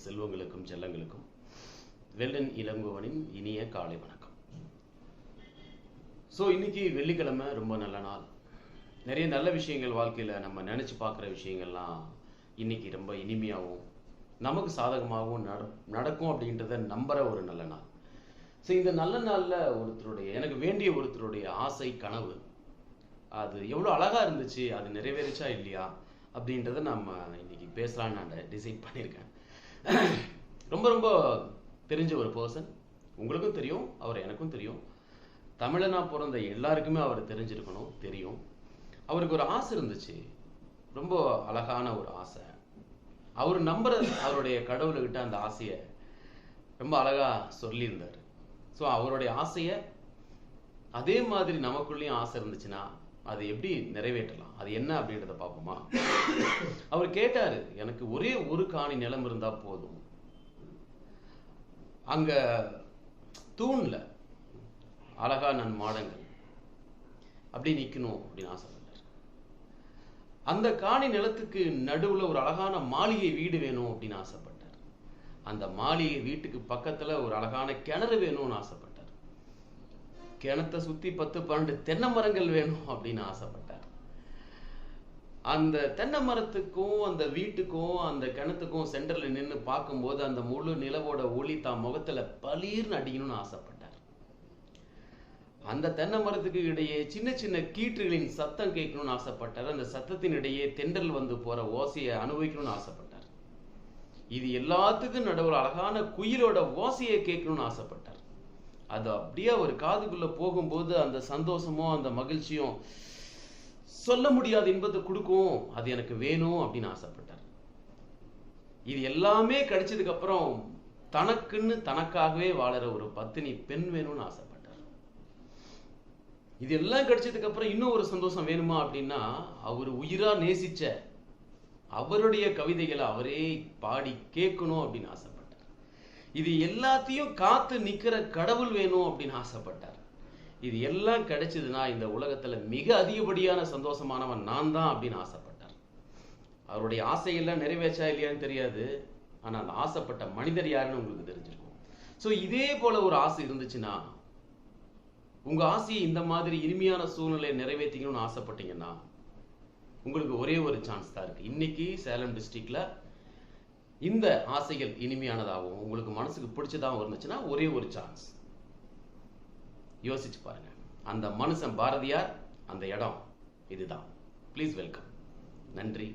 செல்வங்களுக்கும் செல்லங்களுக்கும் வெள்ளன் இளங்கோவனின் இனிய காலை வணக்கம். ஸோ இன்னைக்கு வெள்ளிக்கிழமை, ரொம்ப நல்ல நாள். நிறைய நல்ல விஷயங்கள் வாழ்க்கையில் நம்ம நினச்சி பார்க்குற விஷயங்கள்லாம் இன்னைக்கு ரொம்ப இனிமையாகவும் நமக்கு சாதகமாகவும் நடக்கும் அப்படின்றத நம்புகிற ஒரு நல்ல நாள். ஸோ இந்த நல்ல நாளில் எனக்கு வேண்டிய ஒருத்தருடைய ஆசை, கனவு, அது எவ்வளோ அழகாக இருந்துச்சு, அது நிறைவேறிச்சா இல்லையா அப்படின்றத நம்ம இன்னைக்கு பேசலான்னு நான் டிசைட் பண்ணியிருக்கேன். ரொம்ப ரொம்ப தெரிஞ்ச ஒரு பர்சன், உங்களுக்கும் தெரியும், அவர் எனக்கும் தெரியும். தமிழனாக பிறந்த எல்லாருக்குமே அவர் தெரிஞ்சிருக்கணும், தெரியும். அவருக்கு ஒரு ஆசை இருந்துச்சு, ரொம்ப அழகான ஒரு ஆசை. அவர் அவருடைய கடவுள்கிட்ட அந்த ஆசையை ரொம்ப அழகாக சொல்லியிருந்தார். ஸோ அவருடைய ஆசையை அதே மாதிரி நமக்குள்ளேயும் ஆசை இருந்துச்சுன்னா அதை எப்படி நிறைவேற்றலாம், அது என்ன அப்படின்றத பார்ப்போமா? அவர் கேட்டாரு, எனக்கு ஒரே ஒரு காணி நிலம் இருந்தா போதும், அங்க தூண்ல அழகா நன் மாடங்கள் அப்படி நிக்கணும் அப்படின்னு ஆசைப்பட்டார். அந்த காணி நிலத்துக்கு நடுவுல ஒரு அழகான மாளிகை வீடு வேணும் அப்படின்னு ஆசைப்பட்டார். அந்த மாளிகை வீட்டுக்கு பக்கத்துல ஒரு அழகான கிணறு வேணும்னு ஆசைப்பட்டார். கிணத்தை சுத்தி 10-12 தென்னை மரங்கள் வேணும் அப்படின்னு ஆசைப்பட்டார். அந்த தென்னை மரத்துக்கும் அந்த வீட்டுக்கும் அந்த கிணத்துக்கும் சென்டர்ல நின்று பார்க்கும்போது அந்த முழு நிலவோட ஒளி தான் முகத்துல பளீர்னு அடிக்கணும்னு ஆசைப்பட்டார். அந்த தென்னை மரத்துக்கு இடையே சின்ன சின்ன கீற்றுகளின் சத்தம் கேட்கணும்னு ஆசைப்பட்டார். அந்த சத்தத்தின் இடையே தென்றல் வந்து போற ஓசையை அனுபவிக்கணும்னு ஆசைப்பட்டார். இது எல்லாத்துக்கும் நடுவில் அழகான குயிலோட ஓசையை கேட்கணும்னு ஆசைப்பட்டார். அது அப்படியே ஒரு காதுக்குள்ள போகும்போது அந்த சந்தோஷமும் அந்த மகிழ்ச்சியும் சொல்ல முடியாத இன்பத்தை கொடுக்கும், அது எனக்கு வேணும் அப்படின்னு ஆசைப்பட்டார். இது எல்லாமே கிடைச்சதுக்கு அப்புறம் தனக்குன்னு தனக்காகவே வாழற ஒரு பத்தினி பெண் வேணும்னு ஆசைப்பட்டார். இது எல்லாம் கிடைச்சதுக்கு அப்புறம் இன்னும் ஒரு சந்தோஷம் வேணுமா அப்படின்னா, அவர் உயிரா நேசிச்ச அவருடைய கவிதைகளை அவரே பாடி கேட்கணும் அப்படின்னு ஆசைப்பட்டார். இது எல்லாத்தையும் காத்து நிக்கிற கடவுள் வேணும் அப்படின்னு ஆசைப்பட்டார். இது எல்லாம் கிடைச்சதுன்னா இந்த உலகத்துல மிக அதிகப்படியான சந்தோஷமானவன் நான் தான் அப்படின்னு ஆசைப்பட்டார். அவருடைய ஆசையெல்லாம் நிறைவேற்றா இல்லையான்னு தெரியாது, ஆனா அந்த ஆசைப்பட்ட மனிதர் யாருன்னு உங்களுக்கு தெரிஞ்சிருக்கும். ஸோ இதே போல ஒரு ஆசை இருந்துச்சுன்னா, உங்க ஆசையை இந்த மாதிரி இனிமையான சூழ்நிலையை நிறைவேற்றிக்கணும்னு ஆசைப்பட்டீங்கன்னா, உங்களுக்கு ஒரே ஒரு சான்ஸ் தான் இருக்கு. இன்னைக்கு சேலம் டிஸ்ட்ரிக்ட்ல இந்த ஆசைகள் இனிமையானதாகவும் உங்களுக்கு மனசுக்கு பிடிச்சதாகவும் இருந்துச்சுன்னா ஒரே ஒரு சான்ஸ். யோசிச்சு பாருங்க. அந்த மனுஷன் பாரதியார், அந்த இடம் இதுதான். Please welcome. நன்றி.